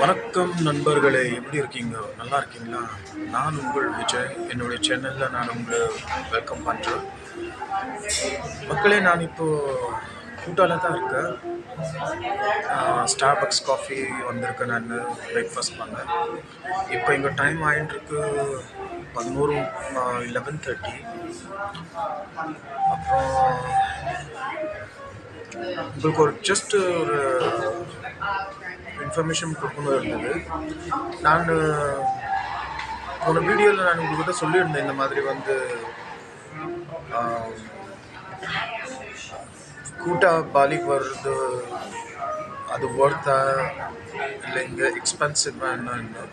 வணக்கம் நண்பர்களே, எப்படி இருக்கீங்க? நல்லா இருக்கீங்களா? நான் உங்கள் விஜய். என்னுடைய சேனலில் நான் உங்களை வெல்கம் பண்ணுறேன். மக்களே, நான் இப்போது கூட்டால தான் இருக்கேன். ஸ்டார்பக்ஸ் காஃபி வந்திருக்கேன். நான் பிரேக்ஃபாஸ்ட் பண்ணேன். இப்போ எங்கள் டைம் ஆகிட்டுருக்கு 11:30. அப்புறம் உங்களுக்கு ஜஸ்ட் ஒரு இன்ஃபர்மேஷன் கொடுக்கணும் இருந்தது. நான் போன வீடியோவில் நான் உங்கள்கிட்ட சொல்லியிருந்தேன், இந்த மாதிரி வந்து கூட்டா பாலிக்கு வர்றது அது ஒர்த்தா இல்லை இங்கே எக்ஸ்பென்சிவாக என்னன்னு.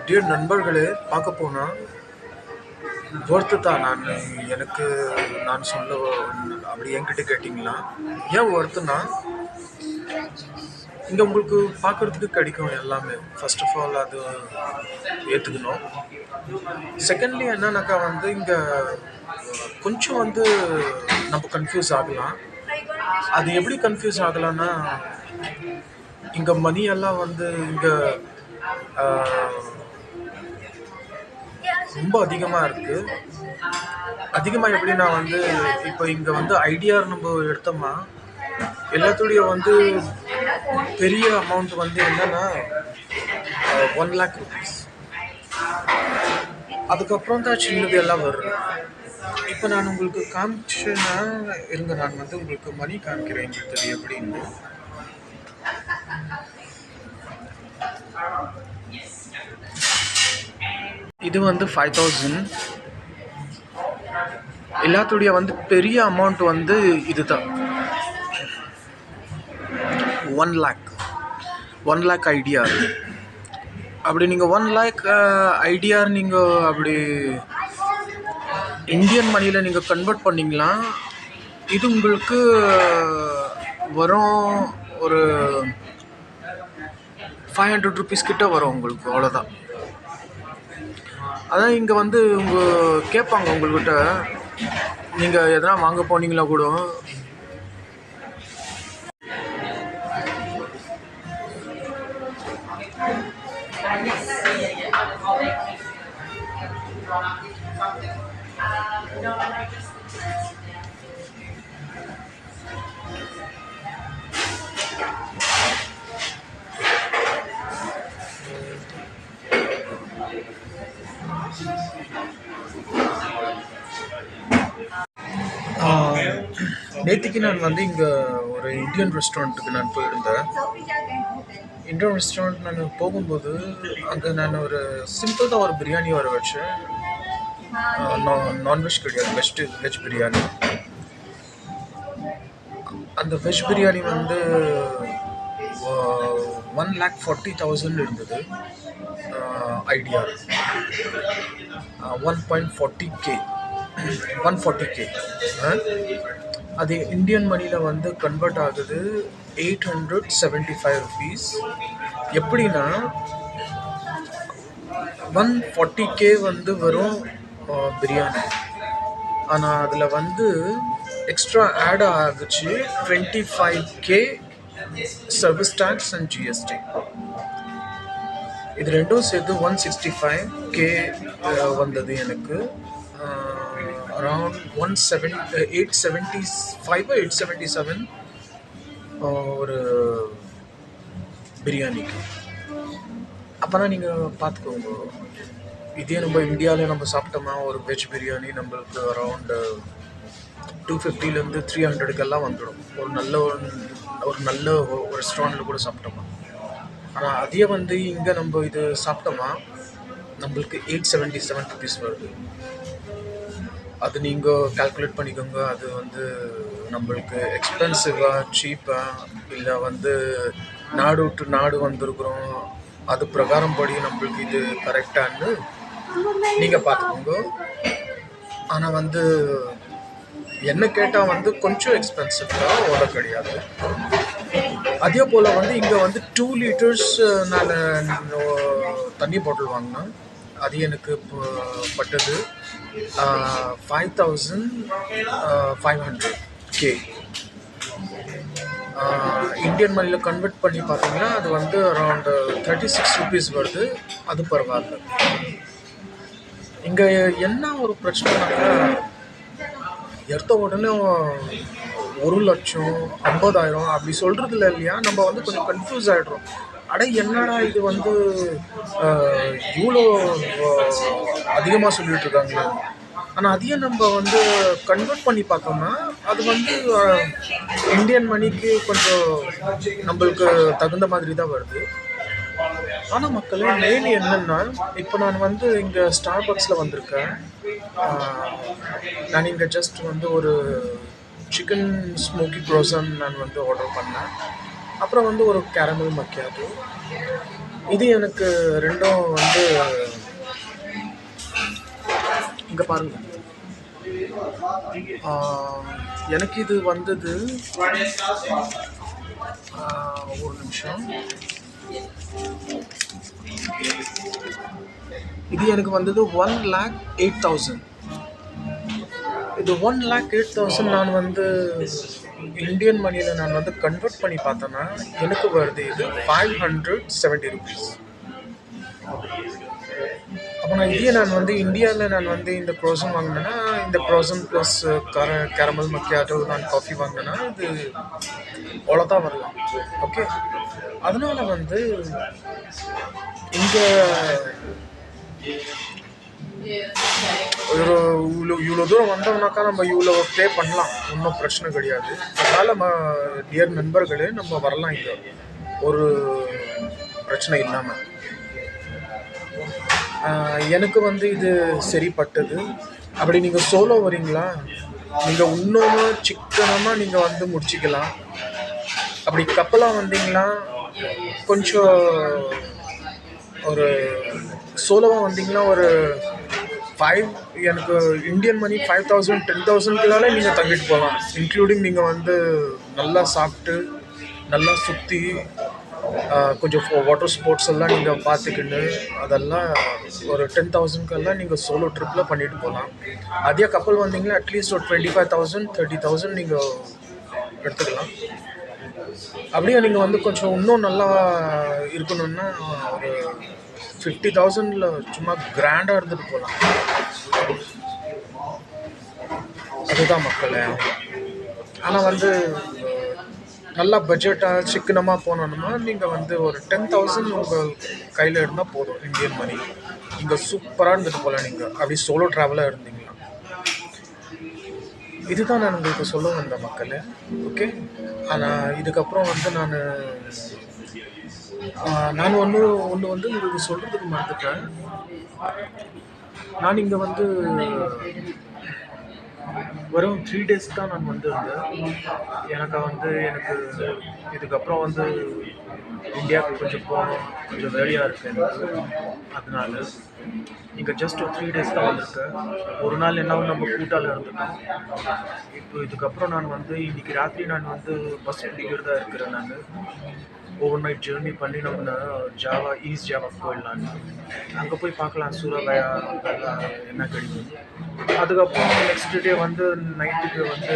டியர் நண்பர்களே, பார்க்க போனால் ஒர்த்து தான். நான் சொல்ல அப்படி என்கிட்ட கேட்டிங்களா, ஏன் ஒர்த்துனா இங்கே உங்களுக்கு பார்க்குறதுக்கு கிடைக்கும் எல்லாமே. ஃபர்ஸ்ட் ஆஃப் ஆல் அது ஏற்றுக்கணும். செகண்ட்லி என்னன்னாக்கா வந்து இங்கே கொஞ்சம் வந்து நம்ம கன்ஃபியூஸ் ஆகலாம். அது எப்படி கன்ஃபியூஸ் ஆகலான்னா, இங்கே மணி எல்லாம் வந்து இங்கே ரொம்ப அதிகமாக இருக்குது. அதிகமாக எப்படின்னா வந்து இப்போ இங்கே வந்து ஐடிஆர் நம்ம எடுத்தோம்னா எல்லாத்துடைய வந்து பெரிய அமௌண்ட் வந்து என்னன்னா 1 lakh rupees. அதுக்கப்புறம் தான் சின்னது எல்லாம் வரும். இப்போ நான் உங்களுக்கு காமிச்சேன்னா இருங்க, நான் வந்து உங்களுக்கு மணி காமிக்கிறேன் எங்களுக்கு எப்படின்னு. இது வந்து 5,000. எல்லாத்துடைய வந்து பெரிய அமௌண்ட் வந்து இதுதான் 1 lakh ஐடிஆர். அப்படி நீங்கள் 1 lakh ஐடிஆர் நீங்கள் அப்படி இந்தியன் மணியில் நீங்கள் கன்வெர்ட் பண்ணிங்களா, இது உங்களுக்கு வரும் ஒரு 500 rupees கிட்ட வரும் உங்களுக்கு, அவ்வளோதான். அதான் இங்கே வந்து கேட்பாங்க உங்கள்கிட்ட, நீங்கள் எதனா வாங்க போனீங்களா கூட நேற்றுக்கு நான் வந்து இங்கே ஒரு இந்தியன் ரெஸ்டாரண்ட்டுக்கு நான் போயிருந்தேன். இந்தியன் ரெஸ்டாரண்ட் நான் போகும்போது அங்கே நான் ஒரு சிம்பிளாக ஒரு பிரியாணி வர வச்சேன். நான்வெஜ் கிடையாது, வெஜ் பிரியாணி. அந்த வெஜ் பிரியாணி வந்து 1,40,000 இருந்தது ஐடிஆர். 1.40K. அது இந்தியன் மணியில் வந்து கன்வெர்ட் ஆகுது 875 rupees. எப்படின்னா 140K வந்து வரும் பிரியாணி. ஆனால் அதில் வந்து எக்ஸ்ட்ரா ஆட் ஆகுச்சு 25K service tax and GST. இது ரெண்டும் சேர்த்து 165K வந்தது எனக்கு. அரவுண்ட் 875 877 ஒரு பிரியாணிக்கு. அப்போனா நீங்கள் பார்த்துக்கோங்க, இதே நம்ம இந்தியாவில் நம்ம சாப்பிட்டோம்னா ஒரு வெஜ் பிரியாணி நம்மளுக்கு அரவுண்டு 250 to 300 வந்துடும். ஒரு நல்ல ரெஸ்டாரண்ட்டில் கூட சாப்பிட்டோமா. ஆனால் அதே வந்து இங்கே நம்ம இது சாப்பிட்டோமா நம்மளுக்கு 877 rupees வருது. அது நீங்கள் கால்குலேட் பண்ணிக்கோங்க. அது வந்து நம்மளுக்கு எக்ஸ்பென்சிவாக சீப்பாக இல்லை வந்து நாடு விட்டு நாடு வந்திருக்கிறோம், அது பிரகாரம் படி நம்மளுக்கு இது கரெக்டானு நீங்கள் பார்த்துக்கோங்க. ஆனால் வந்து என்ன கேட்டால் வந்து கொஞ்சம் எக்ஸ்பென்சிவ் தான், அவ்வளோ கிடையாது. அதே போல் வந்து இங்கே வந்து 2 liters நான் தண்ணி பாட்டில் வாங்கினேன். அது எனக்கு பட்டது 5,500K. இந்தியன் மணியில் கன்வெர்ட் பண்ணி பார்த்தீங்கன்னா அது வந்து அரௌண்டு 36 rupees வருது. அது பரவாயில்ல. இங்கே என்ன ஒரு பிரச்சனைனாக்கா எடுத்த உடனே 1,00,000 50,000 அப்படி சொல்கிறது இல்லை இல்லையா, நம்ம வந்து கொஞ்சம் கன்ஃபியூஸ் ஆகிடுறோம். அட என்னடா இது வந்து இவ்வளோ அதிகமாக சொல்லிட்டு இருக்காங்களே. ஆனால் அதையும் நம்ம வந்து கன்வெர்ட் பண்ணி பார்த்தோம்னா அது வந்து இந்தியன் மணிக்கு கொஞ்சம் நம்மளுக்கு தகுந்த மாதிரி தான் வருது. ஆனால் மக்களே மெயின் என்னென்னா, இப்போ நான் வந்து இங்கே ஸ்டார் பக்ஸில் வந்திருக்கேன். நான் இங்கே ஜஸ்ட் வந்து ஒரு சிக்கன் ஸ்மோக்கி க்ரோசன் நான் வந்து ஆர்டர் பண்ணேன். அப்புறம் வந்து ஒரு கேரமல் மக்கியாட்டோ. இது எனக்கு ரெண்டும் வந்து இங்கே பாருங்கள், எனக்கு இது வந்தது ஒரு நிமிஷம். இது எனக்கு வந்தது 1,08,000. இது 1,08,000 நான் வந்து இந்தியன் மணியில் நான் வந்து கன்வெர்ட் பண்ணி பார்த்தேன்னா எனக்கு வருது இது 570 rupees. அப்போ நான் இதே நான் வந்து இந்தியாவில் நான் வந்து இந்த க்ரோசன் வாங்கினேன்னா, இந்த க்ரோசன் ப்ளஸ் கேரமல் மக்கியாட்டோ நான் காஃபி வாங்கினேன்னா இது அவ்வளோதான் வரலாம். ஓகே, அதனால் வந்து இங்கே ஒரு இவ்வளோ தூரம் வந்தோம்னாக்கா நம்ம இவ்வளோ பே பண்ணலாம், ஒன்றும் பிரச்சனை கிடையாது. அதனால் டியர் நண்பர்களே நம்ம வரலாம் இங்கே ஒரு பிரச்சனை இல்லாமல். எனக்கு வந்து இது சரிப்பட்டது. அப்படி நீங்கள் சோலோ வரீங்களா, நீங்கள் இன்னும் சிக்கனமாக நீங்கள் வந்து முடிச்சிக்கலாம். அப்படி கப்பலாக வந்தீங்கன்னா கொஞ்சம் ஒரு சோலோவாக வந்தீங்கன்னா ஒரு 5 எனக்கு இந்தியன் மணி 5,000 10,000க்குள்ளாலே நீங்கள் தங்கிட்டு போகலாம். இன்க்ளூடிங் நீங்கள் வந்து நல்லா சாப்பிட்டு நல்லா சுற்றி கொஞ்சம் வாட்டர் ஸ்போர்ட்ஸ் எல்லாம் நீங்கள் பார்த்துக்கின்னு அதெல்லாம் ஒரு 10,000க்கெல்லாம் நீங்கள் சோலோ ட்ரிப்பில் பண்ணிட்டு போகலாம். அதே கப்பல் வந்தீங்கன்னா அட்லீஸ்ட் ஒரு 25,000 30,000 நீங்கள் எடுத்துக்கலாம். அப்படியே நீங்கள் வந்து கொஞ்சம் இன்னும் நல்லா இருக்கணும்னா ஒரு 50,000ல் சும்மா கிராண்டாக இருந்துட்டு போகலாம். அதுதான் மக்களே. ஆனால் வந்து நல்லா பட்ஜெட்டாக சிக்கனமாக போனோம்னா நீங்கள் வந்து ஒரு 10,000 உங்கள் கையில் இருந்தால் போதும் இந்தியன் மணி. நீங்கள் சூப்பராக இருந்துட்டு போகலாம் நீங்கள் அப்படி சோலோ ட்ராவலாக இருந்தீங்கன்னா. இதுதான் நான் உங்களுக்கு சொல்ல வந்த மக்களே. ஓகே, ஆனால் இதுக்கப்புறம் வந்து நான் ஒன்று வந்து உங்களுக்கு சொல்கிறதுக்கு மறந்துட்டேன். நான் இங்கே வந்து வெறும் 3 days தான் நான் வந்து இருந்தேன். எனக்கு இதுக்கப்புறம் வந்து இந்தியாவுக்கு கொஞ்சம் போகணும், கொஞ்சம் வேலையாக இருக்குது எனக்கு. அதனால இங்கே ஜஸ்ட் ஒரு 3 days தான் வந்திருக்கேன். ஒரு நாள் என்ன நம்ம கூட்டால் இருந்துட்டோம். இப்போ இதுக்கப்புறம் நான் வந்து இன்றைக்கி ராத்திரி நான் வந்து பஸ் பிடிக்கிறதா இருக்கிறேன். நான் ஓவர் நைட் ஜேர்னி பண்ணி நம்ம ஈஸ்ட் ஜாவா போயிடலான்னு. அங்கே போய் பார்க்கலாம் சூறாவளியா அதெல்லாம் என்ன கிடைக்கும். அதுக்கப்புறம் நெக்ஸ்ட் டே வந்து நைட்டுக்கு வந்து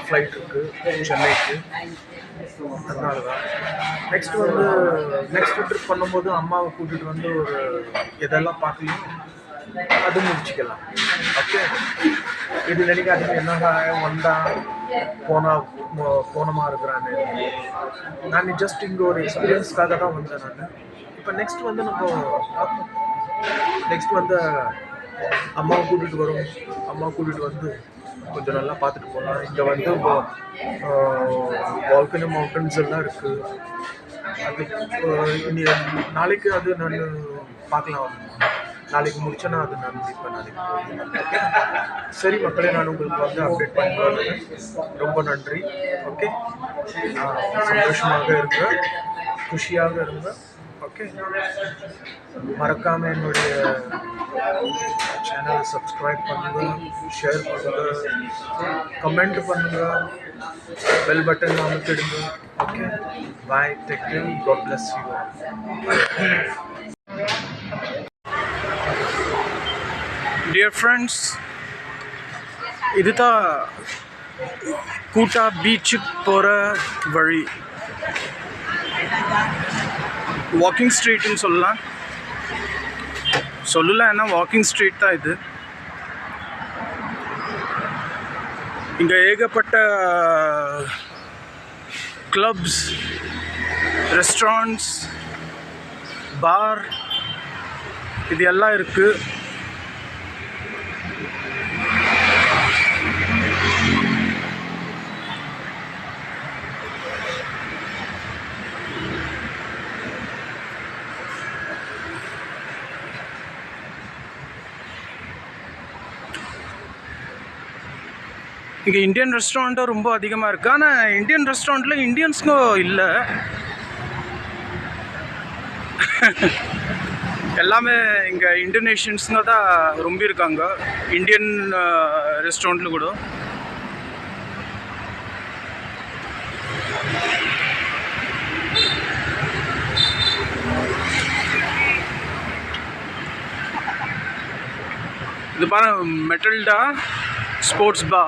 ஃப்ளைட் இருக்குது சென்னைக்கு. அதனால தான் நெக்ஸ்ட் ட்ரிப் பண்ணும்போது அம்மாவை கூட்டிகிட்டு வந்து ஒரு எதெல்லாம் பார்க்கலையும் அது முடிச்சுக்கலாம். ஓகே, இது நினைக்காதீங்க என்னடா போனமா இருக்கிறான்னு. நான் ஜஸ்ட் இங்கே ஒரு எக்ஸ்பீரியன்ஸ்க்காக தான் வந்தேன் நான். இப்போ நெக்ஸ்ட் வந்து அம்மாவை கூட்டிகிட்டு வரும். அம்மாவை கூட்டிகிட்டு வந்து கொஞ்சம் நல்லா பார்த்துட்டு போகலாம். இங்கே வந்து வால்கனோ மவுண்டன்ஸ் எல்லாம் இருக்குது. அது நாளைக்கு அது நான் பார்க்கலாம். நாளைக்கு முடிச்சேன்னா அது நான் இப்போ நாளைக்கு. சரி மக்களே, நான் உங்களுக்கு வந்து அப்டேட் பண்ணுவேன். ரொம்ப நன்றி. ஓகே, சந்தோஷமாக இருங்க, குஷியாக இருங்க. ஓகே, மறக்காமல் என்னுடைய சேனலை சப்ஸ்கிரைப் பண்ணுங்கள், ஷேர் பண்ணுங்கள், கமெண்ட் பண்ணுங்கள், பெல் பட்டன் அமுத்திடுங்க. Okay, bye, take care, God bless you. Dear friends, இதுதான் கூட்டா பீச்சுக்கு போகிற வழி வாக்கிங் ஸ்ட்ரீட்னு சொல்லலாம். ஏன்னா வாக்கிங் ஸ்ட்ரீட் தான் இது. இங்கே ஏகப்பட்ட கிளப்ஸ், ரெஸ்டாரண்ட்ஸ், பார் இது எல்லாம் இருக்குது. இங்கே இந்தியன் ரெஸ்டாரண்ட்டும் ரொம்ப அதிகமாக இருக்குது. ஆனால் இந்தியன் ரெஸ்டாரண்ட்டில் இந்தியன்ஸுக்கும் இல்லை, எல்லாமே இங்கே இந்தோனேஷியன்ஸுங்க தான் ரொம்ப இருக்காங்க இந்தியன் ரெஸ்டாரண்ட்டில் கூட. இது பாருங்க, மெட்டல்டா ஸ்போர்ட்ஸ் பா.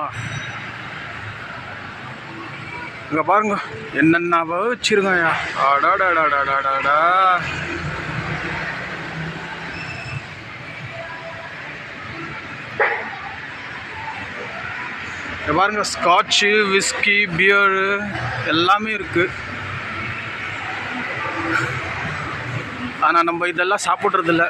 இங்கே பாருங்க என்னென்னவோ வச்சிருங்கயா. ஆடாடாடாடாடாடா. இங்கே பாருங்க, ஸ்காட்சு, விஸ்கி, பியரு எல்லாமே இருக்குது. ஆனால் நம்ம இதெல்லாம் சாப்பிட்றதில்ல.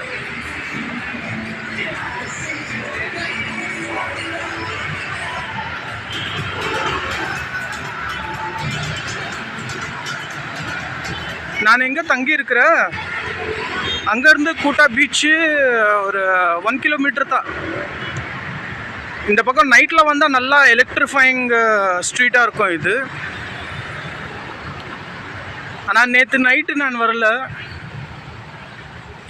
நான் எங்கே தங்கியிருக்கிறேன் அங்கேருந்து கூட்டா பீச்சு ஒரு 1 கிலோமீட்டர் தான். இந்த பக்கம் நைட்டில் வந்தால் நல்லா எலக்ட்ரிஃபைங் ஸ்ட்ரீட்டாக இருக்கும் இது. ஆனால் நேற்று நைட்டு நான் வரல,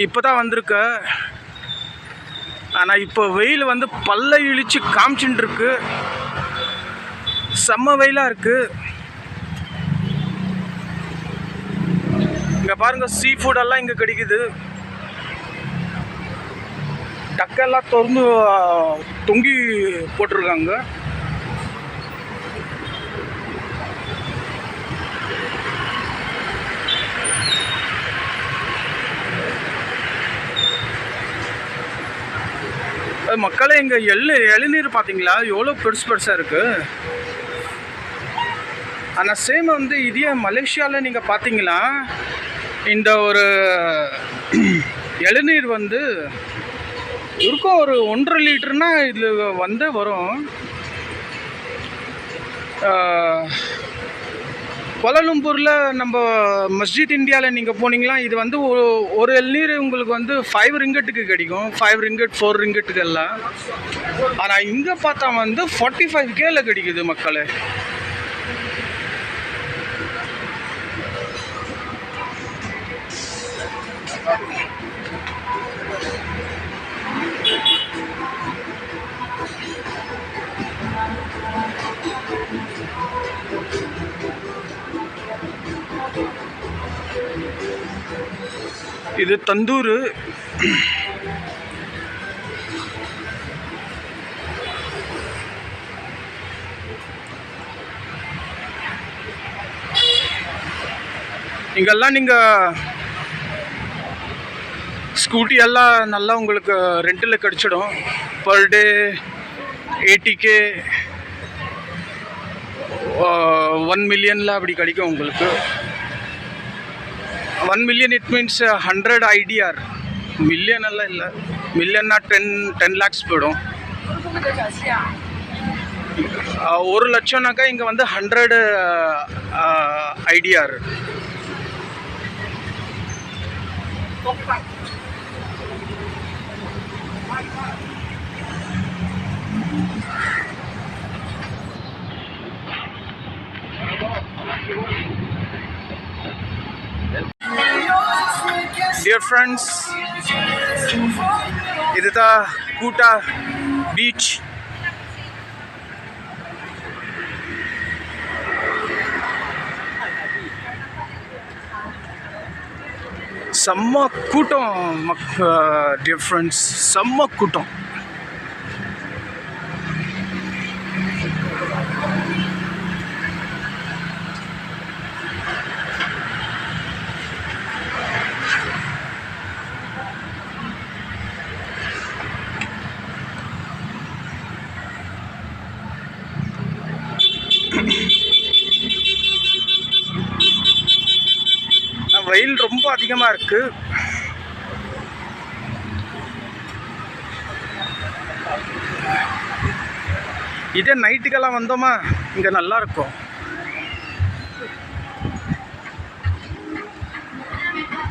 இப்போ தான் வந்திருக்கேன். ஆனால் இப்போ வெயில் வந்து பல்ல இழிச்சு காமிச்சுட்டு இருக்கு. செம்ம வெயிலாக இருக்குது. இங்கே பாருங்கள், சீ ஃபுட்டெல்லாம் இங்கே கிடைக்குது. டக்கெல்லாம் திறந்து தொங்கி போட்டிருக்காங்க. மக்களே, இங்கே இளநீர் பார்த்தீங்களா எவ்வளோ பெருசாக இருக்குது. ஆனால் சேம் வந்து இதே மலேசியாவில் நீங்கள் பார்த்தீங்களா, இந்த ஒரு இளநீர் வந்து இருக்கும் ஒரு 1.5 லிட்டர்னா இதில் வந்து வரும். கோலாலம்பூரில் நம்ம மஸ்ஜித் இந்தியாவில் நீங்கள் போனீங்களா, இது வந்து ஒரு இளநீர் உங்களுக்கு வந்து 5 ரிங்கட்டுக்கு கிடைக்கும். 5 ரிங்கட் 4 ரிங்கட்டுக்கு எல்லாம். ஆனால் இங்கே பார்த்தா வந்து 45Kல கிடைக்குது மக்களே. இது தந்தூர். இங்கெல்லாம் நீங்கள் ஸ்கூட்டி எல்லாம் நல்லா உங்களுக்கு ரெண்டில் கிடச்சிடும். பர் டே 80K 1 மில்லியனில் அப்படி கிடைக்கும் உங்களுக்கு. 1 million it means 100 IDR. Million எல்லாம் இல்லை, மில்லியன்னா 10 lakhs போயிடும். 1 லட்சம்னாக்கா இங்கே வந்து 100 IDR. Dear friends, இதுதான் கூட்டா பீச். செம்ம கூட்டம் dear friends, செம்ம கூட்டம். வெயில் ரொம்ப அதிகமாக இருக்குது. இதே நைட்டுக்கெல்லாம் வந்தோமா இங்கே நல்லாயிருக்கும்.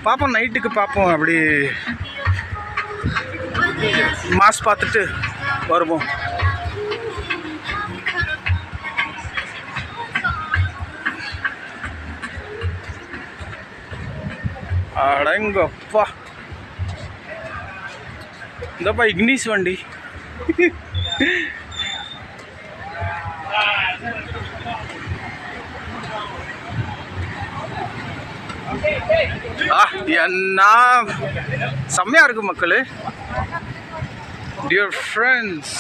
பார்ப்போம், நைட்டுக்கு பார்ப்போம். அப்படி மாஸ் பார்த்துட்டு வருவோம். அடங்கப்பா, இந்தப்பா இக்னிஸ் வண்டி. என்ன செம்மையா இருக்கு மக்களே. டியர் ஃப்ரெண்ட்ஸ்,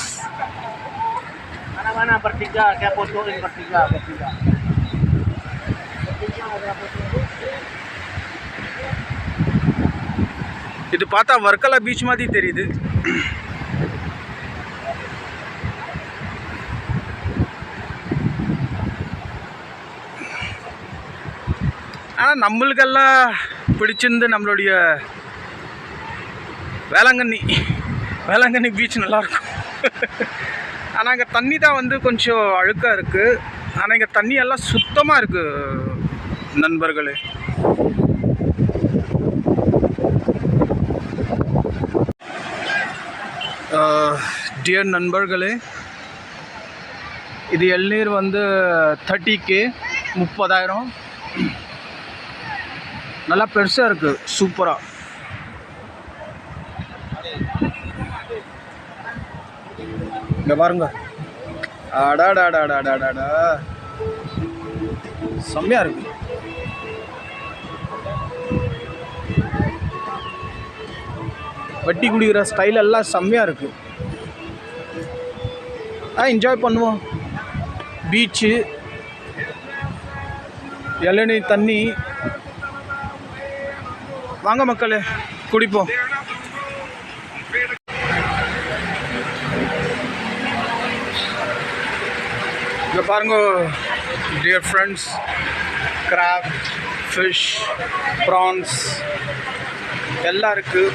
இது பார்த்தா வர்க்கலா பீச் மாதிரி தெரியுது. ஆனால் நம்மளுக்கெல்லாம் பிடிச்சிருந்து நம்மளுடைய வேளாங்கண்ணி பீச் நல்லாயிருக்கும். ஆனால் இங்கே தண்ணி தான் வந்து கொஞ்சம் அழுக்காக இருக்குது. ஆனால் இங்கே தண்ணி எல்லாம் சுத்தமாக இருக்குது நண்பர்களே. டியர் நண்பர்களே, இது இளநீர் வந்து 30K, 30,000. நல்லா பெருசாக இருக்குது, சூப்பராக. இங்கே பாருங்க, அடாடாடாடாடாடா செம்மையாக இருக்கு. வட்டி குடிக்கிற ஸ்டைல் எல்லாம் செம்மையாக இருக்குது. என்ஜாய் பண்ணுவோம். பீச்சு, இளநீர் தண்ணி. வாங்க மக்களே, குடிப்போம். இங்கே பாருங்க dear friends, crab, fish, prawns எல்லாம் இருக்குது.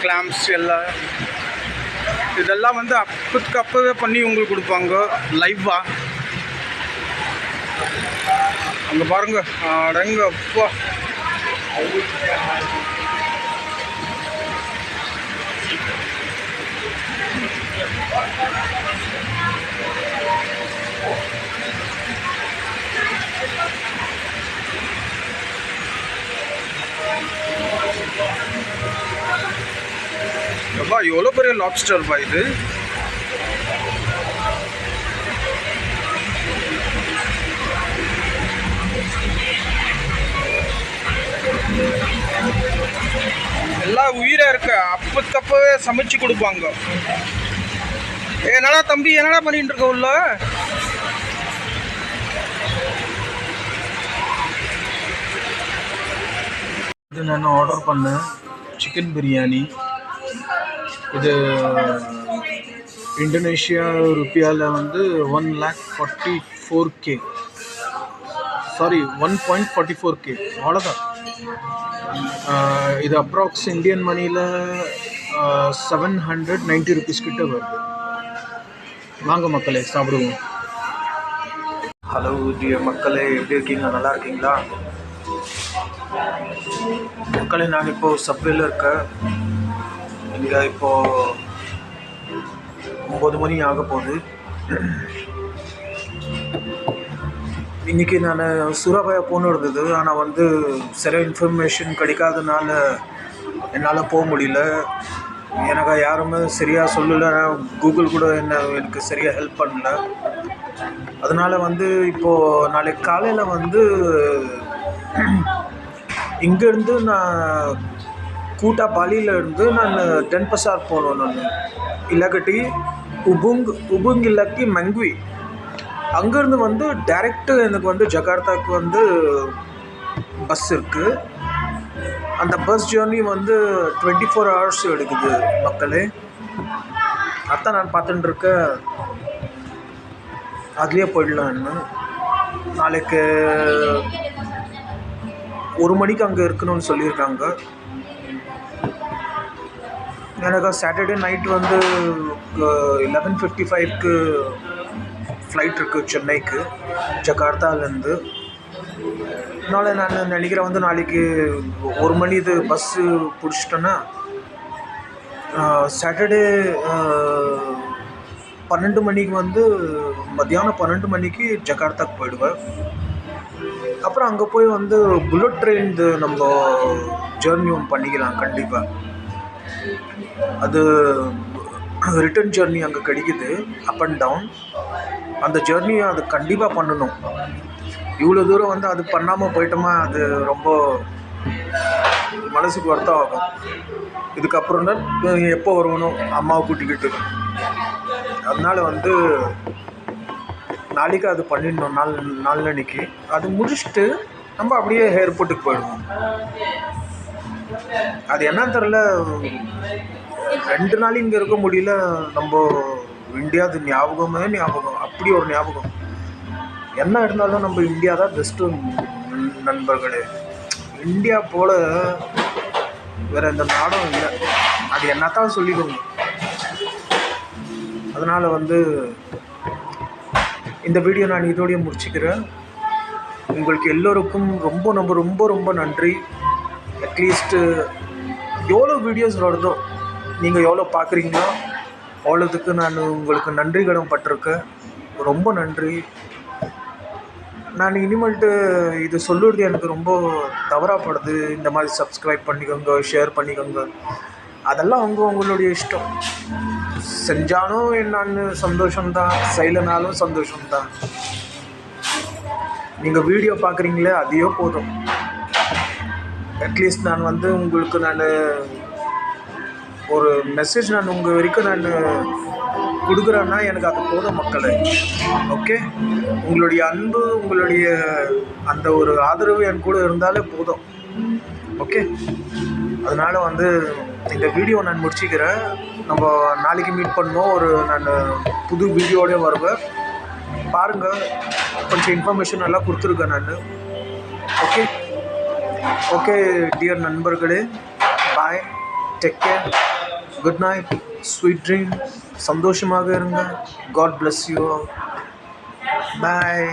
கிளாம்ஸ் எல்லாம், இதெல்லாம் வந்து அப்பத்துக்கு அப்பவே பண்ணி உங்களுக்கு கொடுப்பாங்க லைவாக. அங்கே பாருங்க, அடங்கப்பா. அப்பா எவ்வளோ பெரிய லாப்ஸ்டர் பா இது. எல்லாம் உயிராக இருக்கு, அப்பத்தப்பவே சமைச்சு கொடுப்பாங்க. என்னடா தம்பி, என்னடா பண்ணிட்டு இருக்க உள்ள? இது நான் ஆர்டர் பண்ணேன் சிக்கன் பிரியாணி. இது இந்தோனேஷியா ருப்பியாவில் வந்து 1,44K, சாரி 1.44K, அவ்வளோதான். இது அப்ராக்ஸ் இந்தியன் மணியில் 790 rupees கிட்ட வருது. வாங்க மக்களே, சாப்பிடுவோம். ஹலோ டியர் மக்களே, எப்படி இருக்கீங்க? நல்லா இருக்கீங்களா மக்களே? நான் இப்போது சப்வேல இருக்கேன். இங்கே இப்போது 9 மணி ஆக போகுது. இன்றைக்கி நான் சூறாபாயா போகணும் இருந்தது. ஆனால் வந்து சரியாக இன்ஃபர்மேஷன் கிடைக்காதனால என்னால் போக முடியல. எனக்கு யாருமே சரியாக சொல்லலை. கூகுள் கூட எனக்கு சரியாக ஹெல்ப் பண்ணல. அதனால் வந்து இப்போது நாளைக்கு காலையில் வந்து இங்கேருந்து நான் கூட்டா பாலியிலேருந்து நான் டென்பசார் போகணும். நான் இல்லாக்கட்டி உபுங் இல்லாக்கி மங்குவி. அங்கேருந்து வந்து டைரெக்டு எனக்கு வந்து ஜகார்த்தாவுக்கு வந்து பஸ் இருக்குது. அந்த பஸ் ஜேர்னி வந்து 24 hours எடுக்குது மக்களே. அதான் நான் பார்த்துட்டுருக்கேன், அதுலேயே போயிடலான்னு. நாளைக்கு 1 மணிக்கு அங்கே இருக்கணும்னு சொல்லியிருக்காங்க. எனக்கு சாட்டர்டே நைட் வந்து 11:55க்கு ஃப்ளைட் இருக்குது சென்னைக்கு, ஜகார்த்தாலேருந்து. அதனால் நான் நினைக்கிறேன் வந்து நாளைக்கு 1 மணி இது பஸ்ஸு பிடிச்சிட்டேன்னா சாட்டர்டே 12 மணிக்கு வந்து மத்தியானம் 12 மணிக்கு ஜகார்த்தாக்கு போயிடுவேன். அப்புறம் அங்கே போய் வந்து புல்லட் ட்ரெயின் நம்ம ஜேர்னி ஒன்று பண்ணிக்கலாம் கண்டிப்பாக. அது ரிட்டர்ன் ஜேர்னி அங்கே கிடைக்குது, அப் அண்ட் டவுன். அந்த ஜேர்னியை அது கண்டிப்பாக பண்ணணும். இவ்வளோ தூரம் வந்து அது பண்ணாமல் போயிட்டோமா, அது ரொம்ப மனசுக்கு வருத்தம் ஆகும். இதுக்கப்புறம் தான் எப்போ வருவனும் அம்மாவை கூட்டிக்கிட்டு. அதனால் வந்து நாளைக்கு அது பண்ணிடணும், நாளன்னைக்கு அது முடிச்சுட்டு நம்ம அப்படியே ஏர்போர்ட்டுக்கு போயிடுவோம். அது என்னன்னு தெரில, 2 நாள் இங்கே இருக்க முடியல. நம்ம இந்தியா அது ஞாபகம், அப்படி ஒரு ஞாபகம். என்ன இருந்தாலும் நம்ம இந்தியா தான் பெஸ்ட்டு நண்பர்களே. இந்தியா போல் வேறு எந்த நாடும் இல்லை, அது என்னத்தான் சொல்லிக்கோங்க. அதனால் வந்து இந்த வீடியோ நான் இதோடய முடிச்சுக்கிறேன். உங்களுக்கு எல்லோருக்கும் ரொம்ப நன்றி. அட்லீஸ்ட்டு எவ்வளோ வீடியோஸ் வருதோ, நீங்கள் எவ்வளோ பார்க்குறீங்களோ அவ்வளோத்துக்கு நான் உங்களுக்கு நன்றி கடன் பட்டிருக்கேன். ரொம்ப நன்றி. நான் இனிமேல்ட்டு இது சொல்லுறது எனக்கு ரொம்ப தவறாகப்படுது. இந்த மாதிரி சப்ஸ்கிரைப் பண்ணிக்கோங்க, ஷேர் பண்ணிக்கோங்க, அதெல்லாம் உங்களுடைய இஷ்டம். செஞ்சாலும் என்னான்னு சந்தோஷம்தான், செய்யலைனாலும் சந்தோஷம்தான். நீங்கள் வீடியோ பார்க்குறீங்களே அதையோ போதும். அட்லீஸ்ட் நான் வந்து உங்களுக்கு ஒரு மெசேஜ் உங்கள் வரைக்கும் கொடுக்குறேன்னா எனக்கு அது போதும் மக்களே. ஓகே, உங்களுடைய அன்பு, உங்களுடைய அந்த ஒரு ஆதரவு என் கூட இருந்தாலே போதும். ஓகே, அதனால் வந்து இந்த வீடியோ நான் முடிச்சுக்கிறேன். நம்ம நாளைக்கு மீட் பண்ணுவோம். நான் புது வீடியோடய வருவேன், பாருங்கள். கொஞ்சம் இன்ஃபர்மேஷன் எல்லாம் கொடுத்துருக்கேன் நான். ஓகே டியர் நண்பர்களே, bye, take care, good night, sweet dream. சந்தோஷமாக இருங்க. God bless you. பாய்.